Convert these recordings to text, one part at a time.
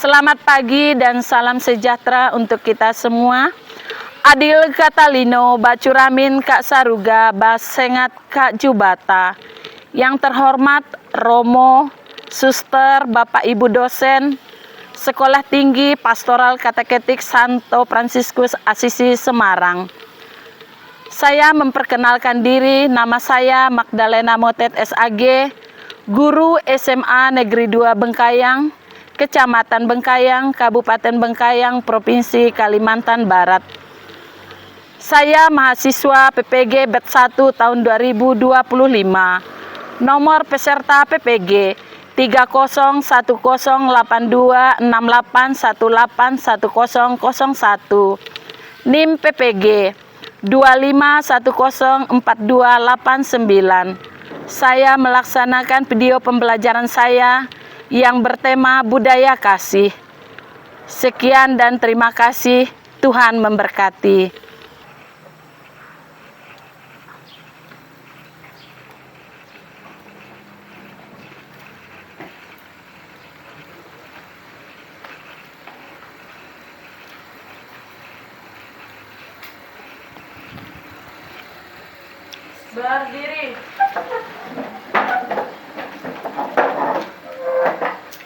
Selamat pagi dan salam sejahtera untuk kita semua. Adil Katalino, Bacuramin Kak Saruga, Basengat Kak Jubata. Yang terhormat Romo, Suster, Bapak Ibu dosen, Sekolah Tinggi Pastoral Kateketik Santo Fransiskus Asisi Semarang. Saya memperkenalkan diri, nama saya Magdalena Motet SAG, guru SMA Negeri 2 Bengkayang, Kecamatan Bengkayang, Kabupaten Bengkayang, Provinsi Kalimantan Barat. Saya mahasiswa PPG BET 1 tahun 2025. Nomor peserta PPG 30108268181001. NIM PPG 25104289. Saya melaksanakan video pembelajaran saya yang bertema budaya kasih. Sekian dan terima kasih. Tuhan memberkati. Berdiri.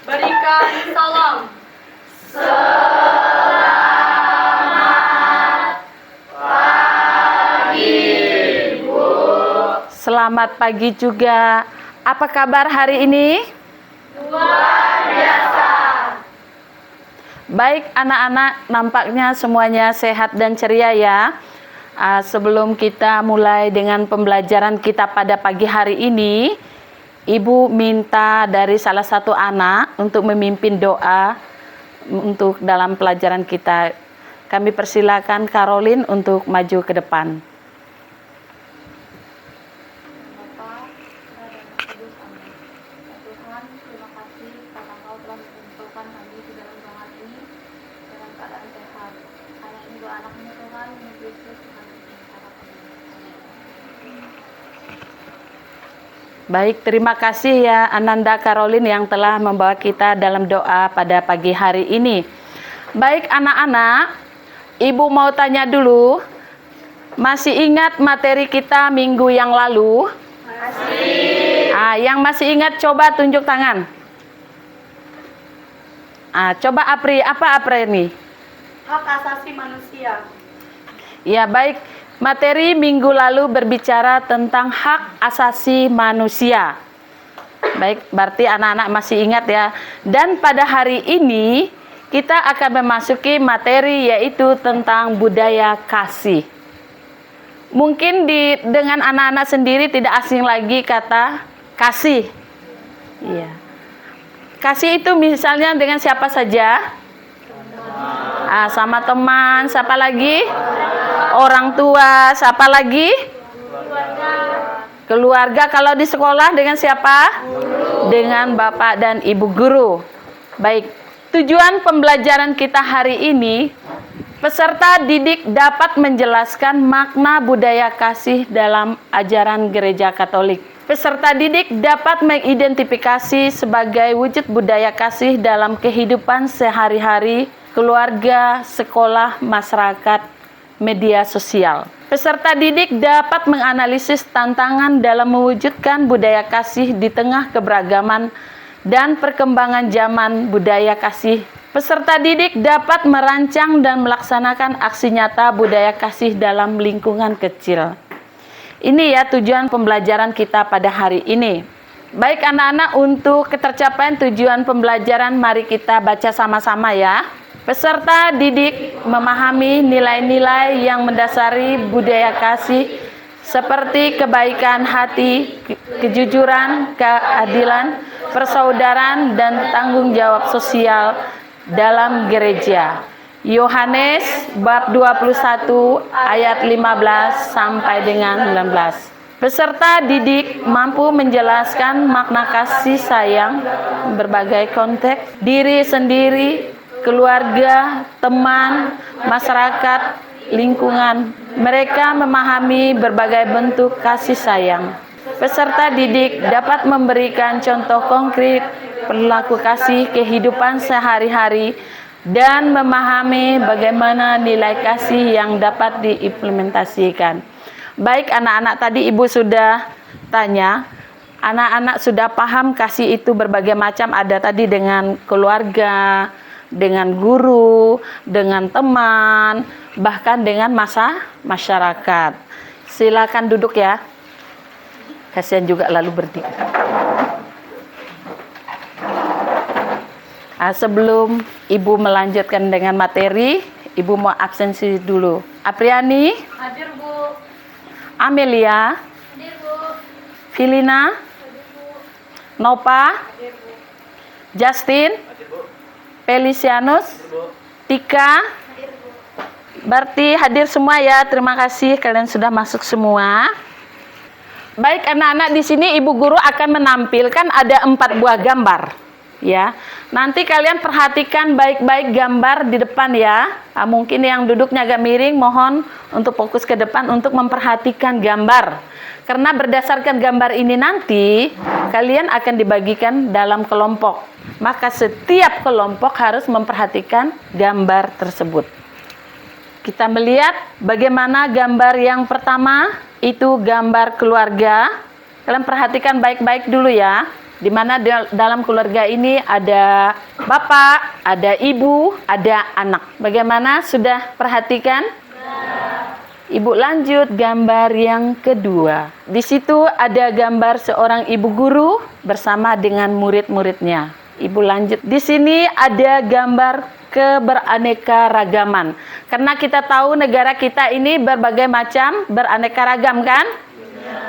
Berikan salam. Selamat pagi juga. Apa kabar hari ini? Luar biasa. Baik anak-anak, nampaknya semuanya sehat dan ceria ya. Sebelum kita mulai dengan pembelajaran kita pada pagi hari ini, Ibu minta dari salah satu anak untuk memimpin doa untuk dalam pelajaran kita. Kami persilakan Caroline untuk maju ke depan. Bapak, dan Kudus, amin. Tuhan, terima kasih karena Engkau telah mengumpulkan kami di dalam ruangan ini dalam keadaan sehat. Hanya ini doa anak-Mu Tuhan, Yesus Kristus, Tuhan Yesus, harapan. Baik, terima kasih ya Ananda Caroline yang telah membawa kita dalam doa pada pagi hari ini. Baik anak-anak, Ibu mau tanya dulu, masih ingat materi kita minggu yang lalu? Masih. Yang masih ingat coba tunjuk tangan. Coba Apri, apa Apri ini? Hak asasi manusia. Ya baik. Materi minggu lalu berbicara tentang hak asasi manusia. Baik, berarti anak-anak masih ingat ya. Dan pada hari ini kita akan memasuki materi yaitu tentang budaya kasih. Mungkin dengan anak-anak sendiri tidak asing lagi kata kasih. Iya. Kasih itu misalnya dengan siapa saja? Sama teman, siapa lagi? Orang tua, siapa lagi? Keluarga. Kalau di sekolah dengan siapa? Guru. Dengan bapak dan ibu guru. Baik, tujuan pembelajaran kita hari ini, peserta didik dapat menjelaskan makna budaya kasih dalam ajaran Gereja Katolik. Peserta didik dapat mengidentifikasi sebagai wujud budaya kasih dalam kehidupan sehari-hari, keluarga, sekolah, masyarakat, media sosial. Peserta didik dapat menganalisis tantangan dalam mewujudkan budaya kasih di tengah keberagaman dan perkembangan zaman budaya kasih. Peserta didik dapat merancang dan melaksanakan aksi nyata budaya kasih dalam lingkungan kecil. Ini ya tujuan pembelajaran kita pada hari ini. Baik anak-anak, untuk ketercapaian tujuan pembelajaran mari kita baca sama-sama ya. Peserta didik memahami nilai-nilai yang mendasari budaya kasih seperti kebaikan hati, kejujuran, keadilan, persaudaraan, dan tanggung jawab sosial dalam gereja. Yohanes bab 21 ayat 15 sampai dengan 19. Peserta didik mampu menjelaskan makna kasih sayang berbagai konteks, diri sendiri, keluarga, teman, masyarakat, lingkungan. Mereka memahami berbagai bentuk kasih sayang. Peserta didik dapat memberikan contoh konkret perilaku kasih kehidupan sehari-hari dan memahami bagaimana nilai kasih yang dapat diimplementasikan. Baik anak-anak, tadi Ibu sudah tanya, anak-anak sudah paham kasih itu berbagai macam, ada tadi dengan keluarga, dengan guru, dengan teman, bahkan dengan masyarakat. Silakan duduk ya. Kasihan juga lalu berdiri. Sebelum Ibu melanjutkan dengan materi, Ibu mau absensi dulu. Apriani, Hadir, Bu. Amelia, Hadir, Bu. Filina, Hadir, Bu. Nopa, Hadir, Bu. Justin, Felicianus, Tika, Hadir, Bu. berarti hadir semua ya. Terima kasih kalian sudah masuk semua. Baik anak-anak, di sini Ibu Guru akan menampilkan ada 4 buah gambar. Ya, nanti kalian perhatikan baik-baik gambar di depan ya. Mungkin yang duduknya agak miring, mohon untuk fokus ke depan untuk memperhatikan gambar. Karena berdasarkan gambar ini nanti kalian akan dibagikan dalam kelompok. Maka setiap kelompok harus memperhatikan gambar tersebut. Kita melihat bagaimana gambar yang pertama itu gambar keluarga. Kalian perhatikan baik-baik dulu ya. Di mana dalam keluarga ini ada bapak, ada ibu, ada anak. Bagaimana, sudah perhatikan? Ibu lanjut gambar yang kedua. Di situ ada gambar seorang ibu guru bersama dengan murid-muridnya. Ibu lanjut. Di sini ada gambar keberaneka-ragaman. Karena kita tahu negara kita ini berbagai macam, beraneka ragam kan?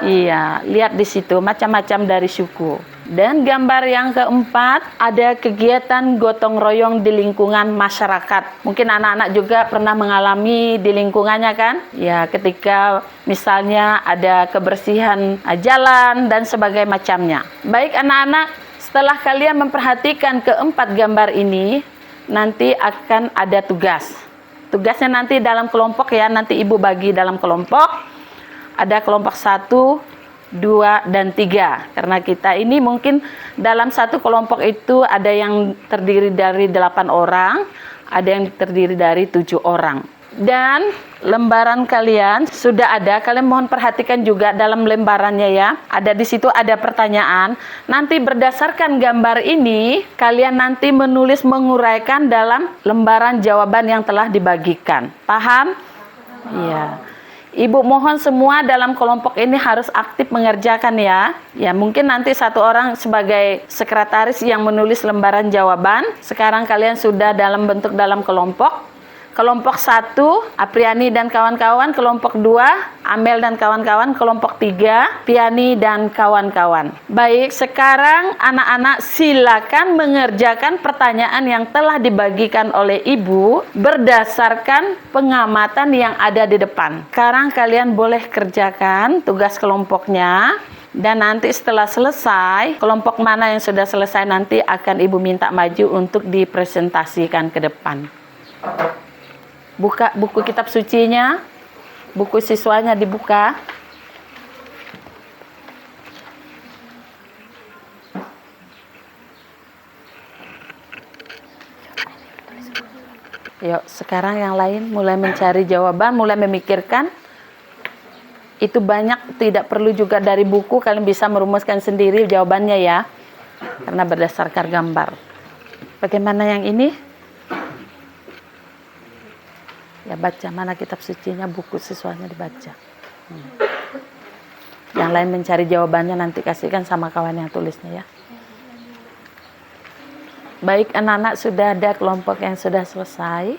Iya, lihat di situ macam-macam dari suku. Dan gambar yang keempat ada kegiatan gotong royong di lingkungan masyarakat. Mungkin anak-anak juga pernah mengalami di lingkungannya kan? Ya, ketika misalnya ada kebersihan jalan dan sebagainya macamnya. Baik anak-anak, setelah kalian memperhatikan keempat gambar ini, nanti akan ada tugas. Tugasnya nanti dalam kelompok ya, nanti Ibu bagi dalam kelompok. Ada kelompok 1, 2, dan 3. Karena kita ini mungkin dalam satu kelompok itu ada yang terdiri dari 8 orang, ada yang terdiri dari 7 orang. Dan lembaran kalian sudah ada, kalian mohon perhatikan juga dalam lembarannya ya. Ada di situ ada pertanyaan. Nanti berdasarkan gambar ini, kalian nanti menulis menguraikan dalam lembaran jawaban yang telah dibagikan. Paham? Iya. Ibu mohon semua dalam kelompok ini harus aktif mengerjakan ya. Ya, mungkin nanti satu orang sebagai sekretaris yang menulis lembaran jawaban. Sekarang kalian sudah dalam bentuk dalam kelompok. Kelompok 1, Apriani dan kawan-kawan. Kelompok 2, Amel dan kawan-kawan. Kelompok 3, Piani dan kawan-kawan. Baik, sekarang anak-anak silakan mengerjakan pertanyaan yang telah dibagikan oleh Ibu berdasarkan pengamatan yang ada di depan. Sekarang kalian boleh kerjakan tugas kelompoknya. Dan nanti setelah selesai, kelompok mana yang sudah selesai nanti akan Ibu minta maju untuk dipresentasikan ke depan. Buka buku kitab sucinya, buku siswanya dibuka. Yuk, sekarang yang lain mulai mencari jawaban, mulai memikirkan. Itu banyak, tidak perlu juga dari buku, kalian bisa merumuskan sendiri jawabannya ya. Karena berdasarkan gambar. Bagaimana yang ini? Ya, baca mana kitab sucinya, buku siswanya dibaca. Yang lain mencari jawabannya, nanti kasihkan sama kawan yang tulisnya ya. Baik anak-anak, sudah ada kelompok yang sudah selesai.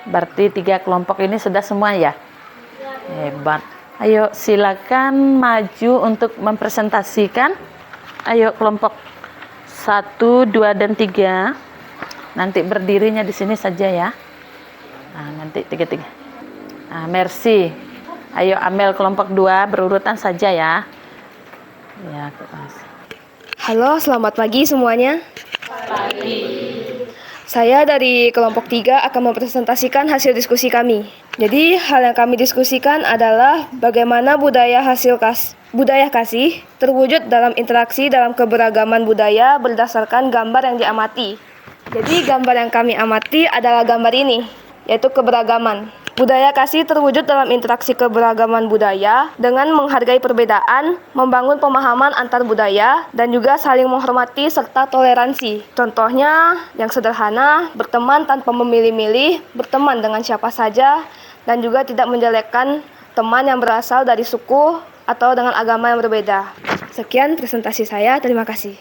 Berarti 3 kelompok ini sudah semua ya? Hebat. Ayo silakan maju untuk mempresentasikan. Ayo kelompok 1, 2, dan 3. Nanti berdirinya di sini saja ya. Nah, nanti 3. Nah, merci. Ayo Amel kelompok 2 berurutan saja ya. Ya, Halo, selamat pagi semuanya. Pagi. Saya dari kelompok 3 akan mempresentasikan hasil diskusi kami. Jadi, hal yang kami diskusikan adalah bagaimana budaya kasih terwujud dalam interaksi dalam keberagaman budaya berdasarkan gambar yang diamati. Jadi, gambar yang kami amati adalah gambar ini, yaitu keberagaman. Budaya kasih terwujud dalam interaksi keberagaman budaya dengan menghargai perbedaan, membangun pemahaman antar budaya, dan juga saling menghormati serta toleransi. Contohnya yang sederhana, berteman tanpa memilih-milih, berteman dengan siapa saja, dan juga tidak menjelekkan teman yang berasal dari suku atau dengan agama yang berbeda. Sekian presentasi saya, terima kasih.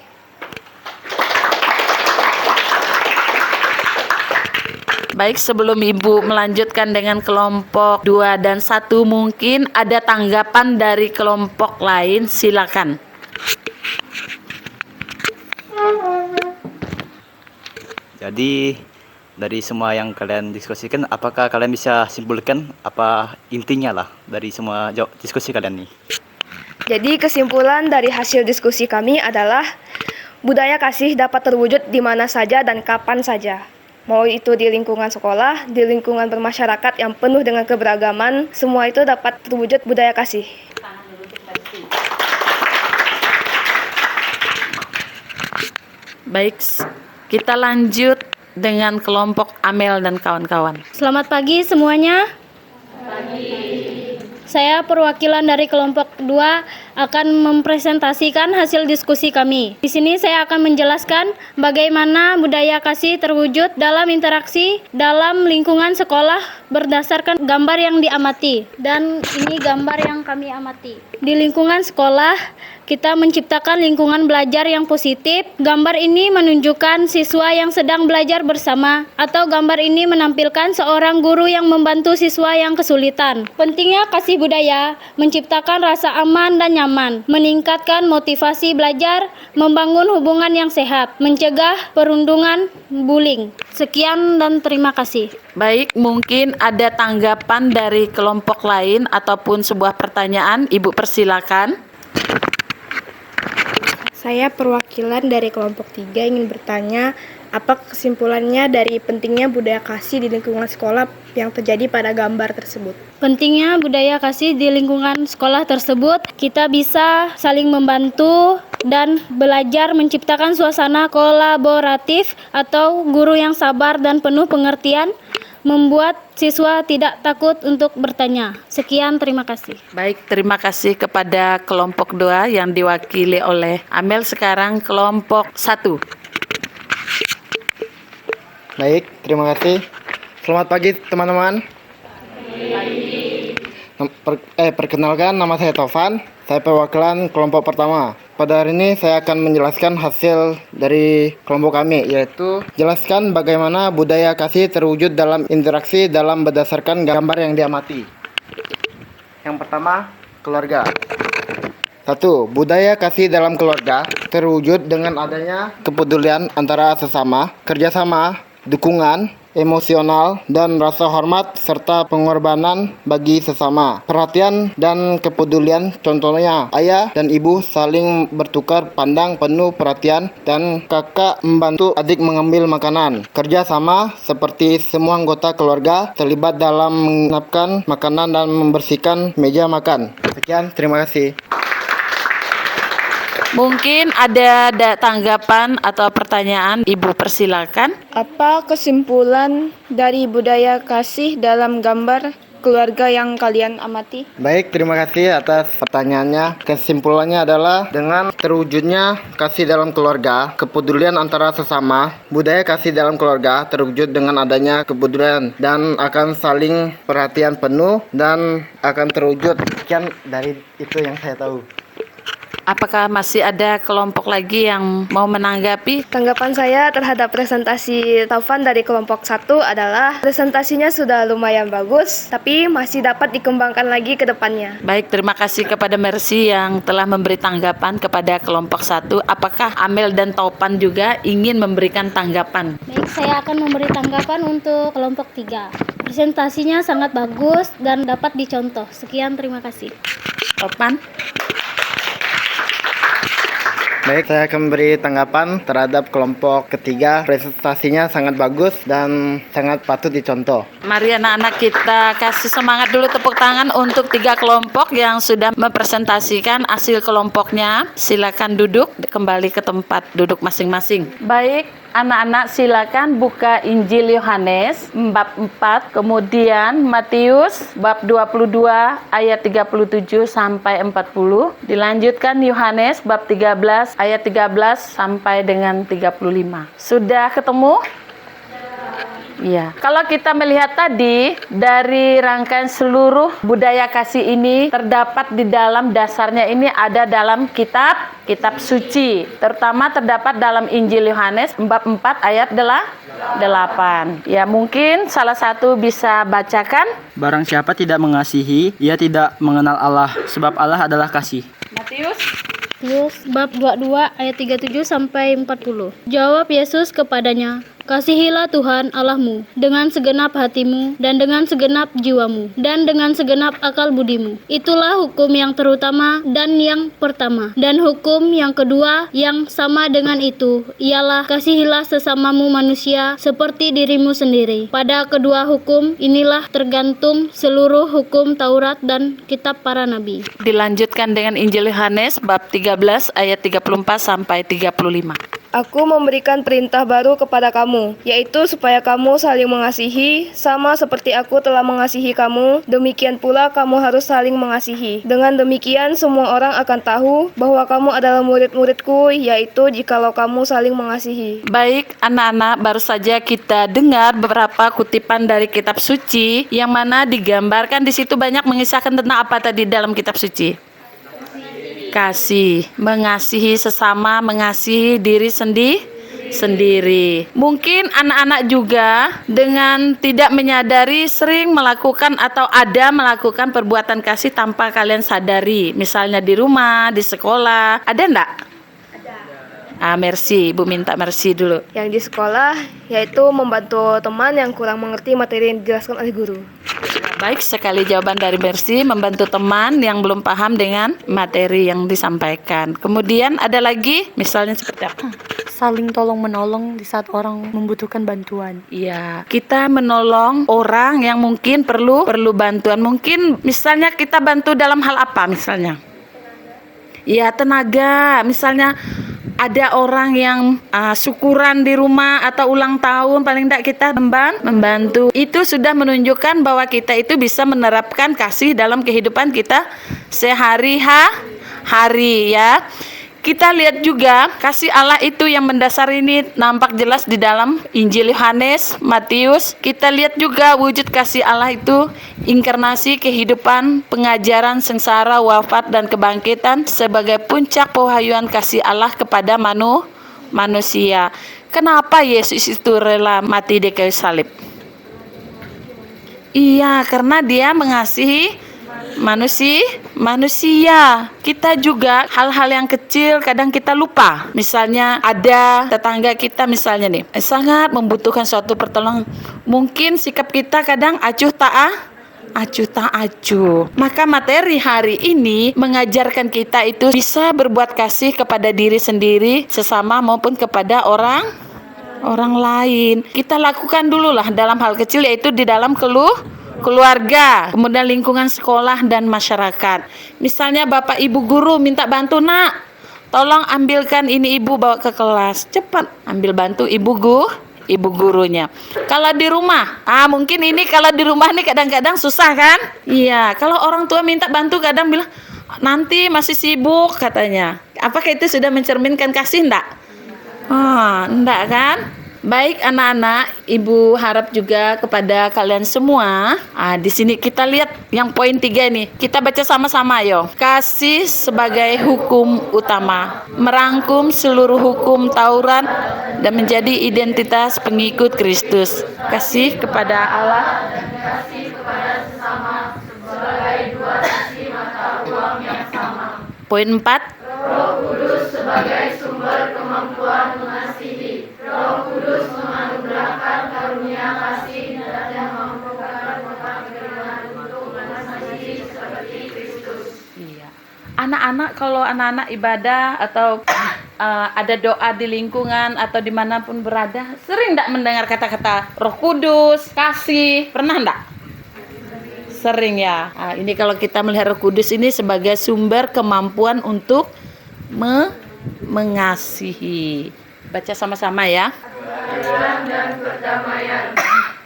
Baik, sebelum Ibu melanjutkan dengan kelompok 2 dan 1, mungkin ada tanggapan dari kelompok lain, silakan. Jadi dari semua yang kalian diskusikan, apakah kalian bisa simpulkan apa intinya lah dari semua diskusi kalian nih? Jadi kesimpulan dari hasil diskusi kami adalah budaya kasih dapat terwujud di mana saja dan kapan saja. Mau itu di lingkungan sekolah, di lingkungan bermasyarakat yang penuh dengan keberagaman, semua itu dapat terwujud budaya kasih. Baik, kita lanjut dengan kelompok Amel dan kawan-kawan. Selamat pagi semuanya. Saya perwakilan dari kelompok 2 akan mempresentasikan hasil diskusi kami. Di sini saya akan menjelaskan bagaimana budaya kasih terwujud dalam interaksi dalam lingkungan sekolah berdasarkan gambar yang diamati. Dan ini gambar yang kami amati. Di lingkungan sekolah, kita menciptakan lingkungan belajar yang positif. Gambar ini menunjukkan siswa yang sedang belajar bersama, atau gambar ini menampilkan seorang guru yang membantu siswa yang kesulitan. Pentingnya kasih budaya menciptakan rasa aman dan nyaman, meningkatkan motivasi belajar, membangun hubungan yang sehat, mencegah perundungan bullying. Sekian dan terima kasih. Baik, mungkin ada tanggapan dari kelompok lain ataupun sebuah pertanyaan, Ibu persilakan. Saya perwakilan dari kelompok 3 ingin bertanya, apa kesimpulannya dari pentingnya budaya kasih di lingkungan sekolah yang terjadi pada gambar tersebut? Pentingnya budaya kasih di lingkungan sekolah tersebut, kita bisa saling membantu dan belajar menciptakan suasana kolaboratif atau guru yang sabar dan penuh pengertian, membuat siswa tidak takut untuk bertanya. Sekian, terima kasih. Baik, terima kasih kepada kelompok 2 yang diwakili oleh Amel. Sekarang kelompok 1. Baik, terima kasih. Selamat pagi teman-teman. Perkenalkan, nama saya Tovan. Saya perwakilan kelompok pertama. Pada hari ini saya akan menjelaskan hasil dari kelompok kami, yaitu jelaskan bagaimana budaya kasih terwujud dalam interaksi dalam berdasarkan gambar yang diamati. Yang pertama, keluarga. 1. Budaya kasih dalam keluarga terwujud dengan adanya kepedulian antara sesama, kerjasama, dukungan, emosional, dan rasa hormat serta pengorbanan bagi sesama. Perhatian dan kepedulian, contohnya ayah dan ibu saling bertukar pandang penuh perhatian dan kakak membantu adik mengambil makanan. Kerja sama seperti semua anggota keluarga terlibat dalam menyiapkan makanan dan membersihkan meja makan. Sekian, terima kasih. Mungkin ada tanggapan atau pertanyaan, Ibu persilakan. Apa kesimpulan dari budaya kasih dalam gambar keluarga yang kalian amati? Baik, terima kasih atas pertanyaannya. Kesimpulannya adalah dengan terwujudnya kasih dalam keluarga, kepedulian antara sesama, budaya kasih dalam keluarga terwujud dengan adanya kepedulian dan akan saling perhatian penuh dan akan terwujud. Sekian dari itu yang saya tahu. Apakah masih ada kelompok lagi yang mau menanggapi? Tanggapan saya terhadap presentasi Taufan dari kelompok 1 adalah presentasinya sudah lumayan bagus, tapi masih dapat dikembangkan lagi ke depannya. Baik, terima kasih kepada Mercy yang telah memberi tanggapan kepada kelompok 1. Apakah Amel dan Taufan juga ingin memberikan tanggapan? Baik, saya akan memberi tanggapan untuk kelompok 3. Presentasinya sangat bagus dan dapat dicontoh. Sekian, terima kasih. Taufan? Baik, saya akan memberi tanggapan terhadap kelompok ketiga. Presentasinya sangat bagus dan sangat patut dicontoh. Mari anak-anak kita kasih semangat dulu, tepuk tangan untuk 3 kelompok yang sudah mempresentasikan hasil kelompoknya. Silakan duduk, kembali ke tempat duduk masing-masing. Baik, anak-anak silakan buka Injil Yohanes bab 4, kemudian Matius bab 22 ayat 37 sampai 40. Dilanjutkan Yohanes bab 13 ayat 13 sampai dengan 35. Sudah ketemu? Iya. Kalau kita melihat tadi dari rangkaian seluruh budaya kasih ini terdapat di dalam dasarnya ini ada dalam kitab suci. Terutama terdapat dalam Injil Yohanes bab 4 ayat 8. Ya, mungkin salah satu bisa bacakan. Barang siapa tidak mengasihi, ia tidak mengenal Allah, sebab Allah adalah kasih. Matius. Matius bab 22 ayat 37 sampai 40. Jawab Yesus kepadanya, "Kasihilah Tuhan Allahmu dengan segenap hatimu dan dengan segenap jiwamu dan dengan segenap akal budimu. Itulah hukum yang terutama dan yang pertama. Dan hukum yang kedua yang sama dengan itu ialah kasihilah sesamamu manusia seperti dirimu sendiri. Pada kedua hukum inilah tergantung seluruh hukum Taurat dan kitab para nabi." Dilanjutkan dengan Injil Yohanes bab 13 ayat 34 sampai 35. Aku memberikan perintah baru kepada kamu, yaitu supaya kamu saling mengasihi, sama seperti aku telah mengasihi kamu, demikian pula kamu harus saling mengasihi. Dengan demikian semua orang akan tahu bahwa kamu adalah murid-muridku, yaitu jikalau kamu saling mengasihi. Baik anak-anak, baru saja kita dengar beberapa kutipan dari kitab suci yang mana digambarkan di situ banyak mengisahkan tentang apa tadi dalam kitab suci. Kasih, mengasihi sesama, mengasihi diri sendiri. Mungkin anak-anak juga dengan tidak menyadari sering melakukan atau ada melakukan perbuatan kasih tanpa kalian sadari. Misalnya di rumah, di sekolah. Ada enggak? Ada. Mercy, Ibu minta Mercy dulu. Yang di sekolah, yaitu membantu teman yang kurang mengerti materi yang dijelaskan oleh guru. Baik sekali jawaban dari Mercy, membantu teman yang belum paham dengan materi yang disampaikan. Kemudian ada lagi, misalnya seperti apa? Saling tolong menolong di saat orang membutuhkan bantuan. Iya, kita menolong orang yang mungkin perlu bantuan. Mungkin misalnya kita bantu dalam hal apa misalnya? Iya, tenaga. Misalnya ada orang yang syukuran di rumah atau ulang tahun, paling tidak kita membantu. Itu sudah menunjukkan bahwa kita itu bisa menerapkan kasih dalam kehidupan kita sehari-hari ya. Kita lihat juga kasih Allah itu yang mendasar ini nampak jelas di dalam Injil Yohanes, Matius. Kita lihat juga wujud kasih Allah itu inkarnasi kehidupan, pengajaran, sengsara, wafat dan kebangkitan sebagai puncak pewahyuan kasih Allah kepada manusia. Kenapa Yesus itu rela mati di kayu salib? Iya, karena dia mengasihi manusia. Kita juga hal-hal yang kecil kadang kita lupa. Misalnya ada tetangga kita misalnya nih sangat membutuhkan suatu pertolongan. Mungkin sikap kita kadang acuh tak acuh. Maka materi hari ini mengajarkan kita itu bisa berbuat kasih kepada diri sendiri, sesama maupun kepada orang lain. Kita lakukan dululah dalam hal kecil, yaitu di dalam keluarga, kemudian lingkungan sekolah dan masyarakat. Misalnya Bapak Ibu guru minta bantu, "Nak, tolong ambilkan ini Ibu bawa ke kelas." Cepat ambil bantu ibu gurunya. Kalau di rumah, mungkin ini kalau di rumah nih kadang-kadang susah kan? Iya, kalau orang tua minta bantu kadang bilang, "Nanti masih sibuk," katanya. Apakah itu sudah mencerminkan kasih enggak? Enggak kan? Baik anak-anak, Ibu harap juga kepada kalian semua. Di sini kita lihat yang poin 3 ini. Kita baca sama-sama yo. Kasih sebagai hukum utama, merangkum seluruh hukum Taurat dan menjadi identitas pengikut Kristus. Kasih kepada Allah dan kasih kepada sesama sebagai dua sisi mata uang yang sama. Poin 4. Roh Kudus sebagai sumber kemampuan mengasihi. Roh Kudus menganugerahkan karunia kasih dan memampukan orang beriman untuk mengasihi seperti Kristus. Iya. Anak-anak, kalau anak-anak ibadah atau ada doa di lingkungan atau dimanapun berada, sering tidak mendengar kata-kata Roh Kudus, kasih, pernah enggak? Sering ya. Nah, ini kalau kita melihat Roh Kudus ini sebagai sumber kemampuan untuk mengasihi. Baca sama-sama ya. Dan perdamaian,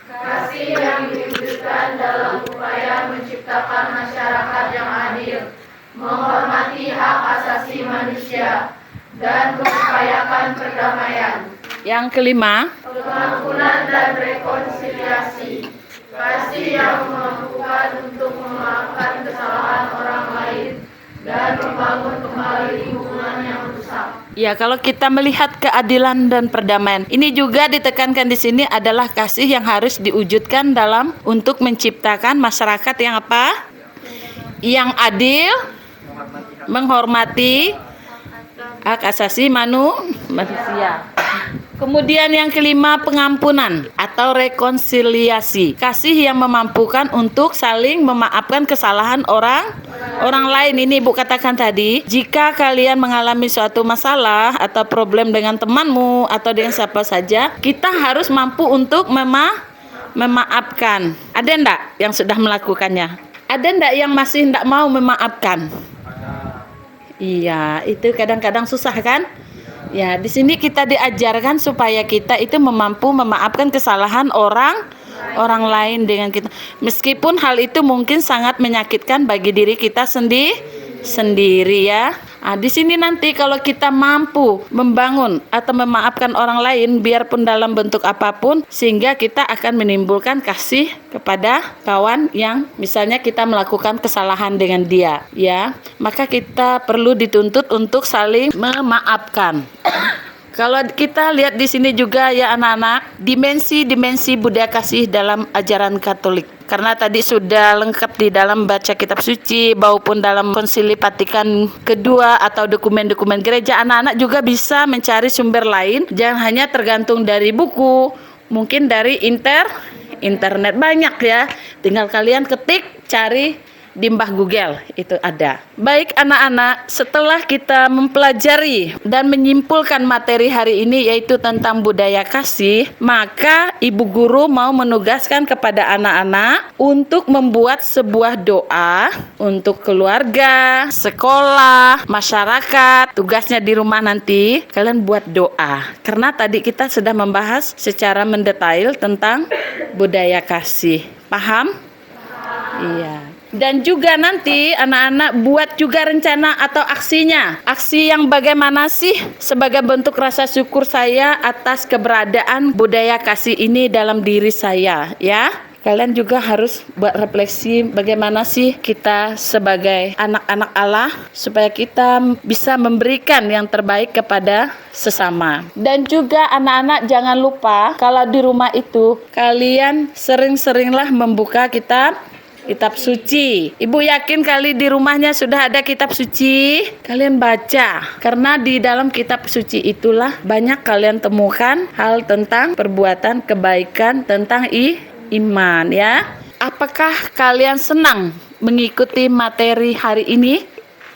kasih yang diwujudkan dalam upaya menciptakan masyarakat yang adil, menghormati hak asasi manusia, dan mengupayakan perdamaian. Yang kelima, pengampunan dan rekonsiliasi, kasih yang memampukan untuk memaafkan kesalahan orang lain dan membangun kembali hubungan yang rusak. Ya, kalau kita melihat keadilan dan perdamaian, ini juga ditekankan di sini adalah kasih yang harus diwujudkan dalam untuk menciptakan masyarakat yang apa? Yang adil, menghormati hak asasi manusia. Kemudian yang kelima, pengampunan atau rekonsiliasi. Kasih yang memampukan untuk saling memaafkan kesalahan orang lain. Ini Ibu katakan tadi, jika kalian mengalami suatu masalah atau problem dengan temanmu atau dengan siapa saja, kita harus mampu untuk memaafkan. Ada enggak yang sudah melakukannya? Ada enggak yang masih enggak mau memaafkan? Iya, itu kadang-kadang susah kan? Ya, di sini kita diajarkan supaya kita itu mampu memaafkan kesalahan orang lain dengan kita. Meskipun hal itu mungkin sangat menyakitkan bagi diri kita sendiri ya. Nah, di sini nanti kalau kita mampu membangun atau memaafkan orang lain biarpun dalam bentuk apapun, sehingga kita akan menimbulkan kasih kepada kawan yang misalnya kita melakukan kesalahan dengan dia ya, maka kita perlu dituntut untuk saling memaafkan. Kalau kita lihat di sini juga ya anak-anak, dimensi-dimensi budaya kasih dalam ajaran Katolik. Karena tadi sudah lengkap di dalam baca kitab suci maupun dalam Konsili Vatikan kedua atau dokumen-dokumen gereja, anak-anak juga bisa mencari sumber lain, jangan hanya tergantung dari buku, mungkin dari internet banyak ya. Tinggal kalian ketik, cari di Mbah Google, itu ada. Baik anak-anak, setelah kita mempelajari dan menyimpulkan materi hari ini yaitu tentang budaya kasih, maka ibu guru mau menugaskan kepada anak-anak untuk membuat sebuah doa untuk keluarga, sekolah, masyarakat. Tugasnya di rumah nanti kalian buat doa, karena tadi kita sudah membahas secara mendetail tentang budaya kasih. Paham? Iya. Dan juga nanti anak-anak buat juga rencana atau aksinya. Aksi yang bagaimana sih sebagai bentuk rasa syukur saya atas keberadaan budaya kasih ini dalam diri saya ya. Kalian juga harus buat refleksi bagaimana sih kita sebagai anak-anak Allah supaya kita bisa memberikan yang terbaik kepada sesama. Dan juga anak-anak jangan lupa kalau di rumah itu kalian sering-seringlah membuka kitab suci. Ibu yakin kali di rumahnya sudah ada kitab suci, kalian baca. Karena di dalam kitab suci itulah banyak kalian temukan hal tentang perbuatan kebaikan, tentang iman ya. Apakah kalian senang mengikuti materi hari ini?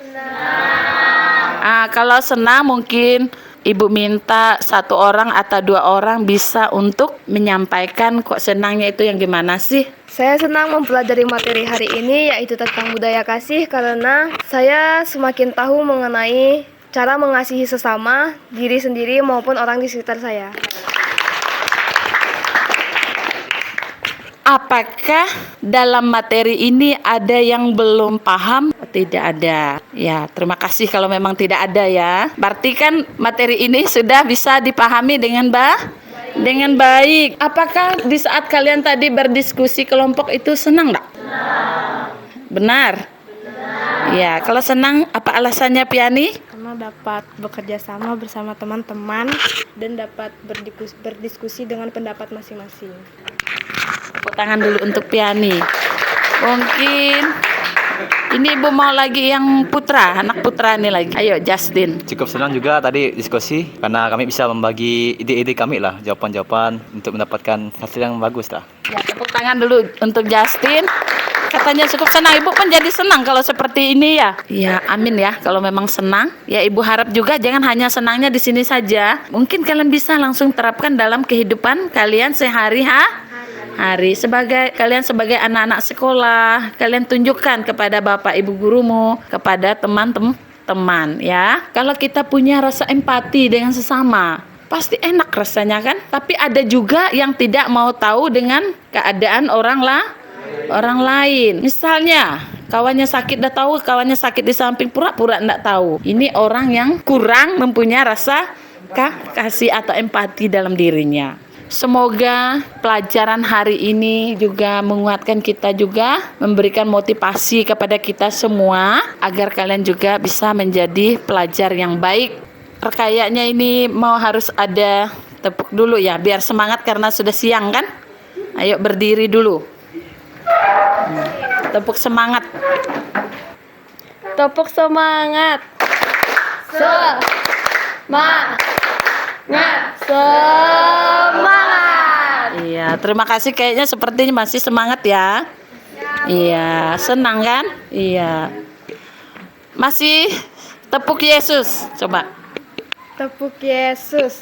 Senang. Kalau senang mungkin Ibu minta 1 orang atau 2 orang bisa untuk menyampaikan kok senangnya itu yang gimana sih? Saya senang mempelajari materi hari ini yaitu tentang budaya kasih karena saya semakin tahu mengenai cara mengasihi sesama, diri sendiri maupun orang di sekitar saya. Apakah dalam materi ini ada yang belum paham? Tidak ada. Ya, terima kasih kalau memang tidak ada ya. Berarti kan materi ini sudah bisa dipahami dengan baik. Apakah di saat kalian tadi berdiskusi kelompok itu senang enggak? Benar? Ya, kalau senang apa alasannya Piani? Karena dapat bekerja sama bersama teman-teman dan dapat berdiskusi dengan pendapat masing-masing. Tepuk tangan dulu untuk Piani. Mungkin ini Ibu mau lagi yang putra, anak putra ini lagi. Ayo Justin. Cukup senang juga tadi diskusi karena kami bisa membagi ide-ide kami lah, jawaban-jawaban untuk mendapatkan hasil yang bagus lah. Ya, tepuk tangan dulu untuk Justin. Katanya cukup senang. Ibu pun jadi senang kalau seperti ini ya. Ya, amin ya. Kalau memang senang, ya Ibu harap juga jangan hanya senangnya di sini saja. Mungkin kalian bisa langsung terapkan dalam kehidupan kalian sehari-hari. Kalian sebagai anak-anak sekolah, kalian tunjukkan kepada Bapak Ibu gurumu, kepada teman-teman ya. Kalau kita punya rasa empati dengan sesama, pasti enak rasanya kan. Tapi ada juga yang tidak mau tahu dengan keadaan orang lain. Misalnya kawannya sakit, dah tahu kawannya sakit di samping, pura-pura enggak tahu. Ini orang yang kurang mempunyai rasa kasih atau empati dalam dirinya. Semoga pelajaran hari ini juga menguatkan kita, juga memberikan motivasi kepada kita semua agar kalian juga bisa menjadi pelajar yang baik. Kayaknya ini harus ada tepuk dulu ya, biar semangat karena sudah siang kan. Ayo berdiri dulu. Tepuk semangat. Tepuk semangat. Semangat. Iya, terima kasih, kayaknya sepertinya masih semangat ya. Iya, senang kan? Iya. Masih tepuk Yesus, coba. Tepuk Yesus.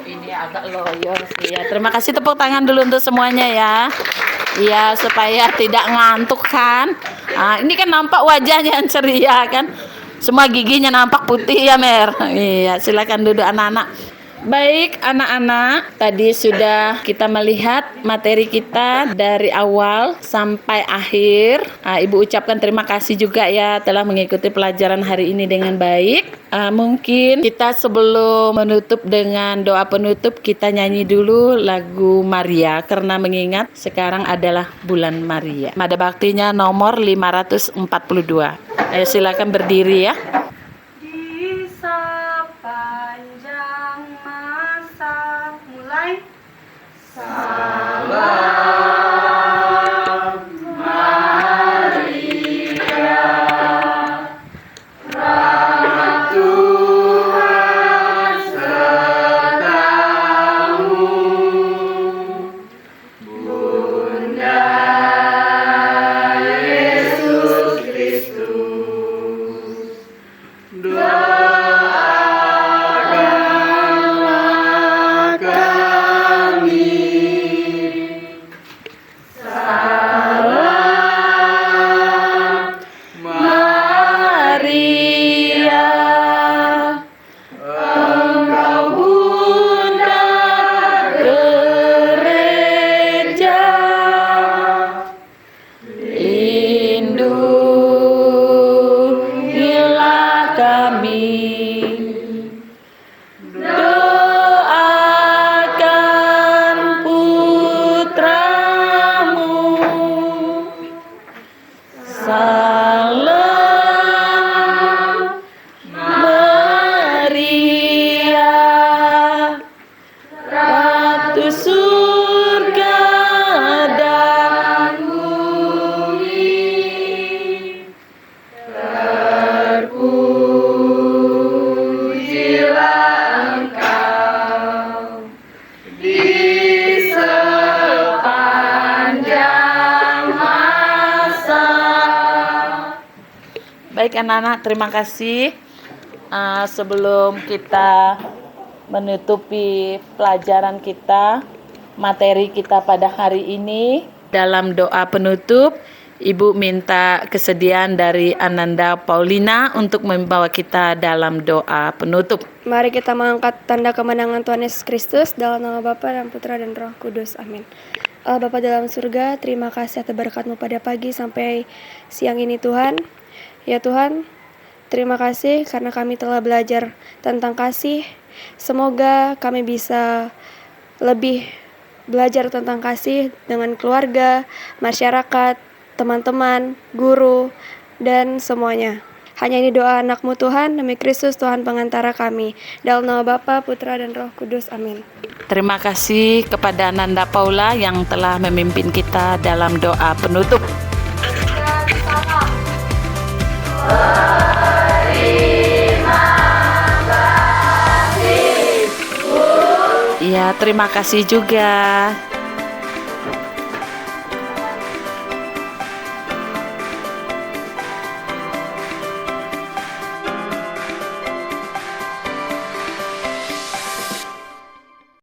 Ini agak loyo sih ya. Terima kasih, tepuk tangan dulu untuk semuanya ya. Iya, supaya tidak ngantuk kan. Ini kan nampak wajahnya yang ceria kan. Semua giginya nampak putih ya Mer. Iya, silakan duduk anak-anak. Baik anak-anak, tadi sudah kita melihat materi kita dari awal sampai akhir. Ibu ucapkan terima kasih juga ya telah mengikuti pelajaran hari ini dengan baik. Mungkin kita sebelum menutup dengan doa penutup, kita nyanyi dulu lagu Maria karena mengingat sekarang adalah bulan Maria. Mada baktinya nomor 542. Ayo silakan berdiri ya. Di sepanjang masa mulai Baik anak-anak, terima kasih. Sebelum kita menutupi pelajaran kita, materi kita pada hari ini, dalam doa penutup, Ibu minta kesediaan dari Ananda Paulina untuk membawa kita dalam doa penutup. Mari kita mengangkat tanda kemenangan Tuhan Yesus Kristus dalam nama Bapa dan Putra dan Roh Kudus. Amin. Allah Bapa dalam surga, terima kasih atas berkat-Mu pada pagi sampai siang ini Tuhan. Ya Tuhan, terima kasih karena kami telah belajar tentang kasih. Semoga kami bisa lebih belajar tentang kasih dengan keluarga, masyarakat, teman-teman, guru, dan semuanya. Hanya ini doa anak-Mu Tuhan, demi Kristus Tuhan pengantara kami. Dalam nama Bapa, Putra, dan Roh Kudus. Amin. Terima kasih kepada Nanda Paula yang telah memimpin kita dalam doa penutup. Terima kasih. Ya, terima kasih juga.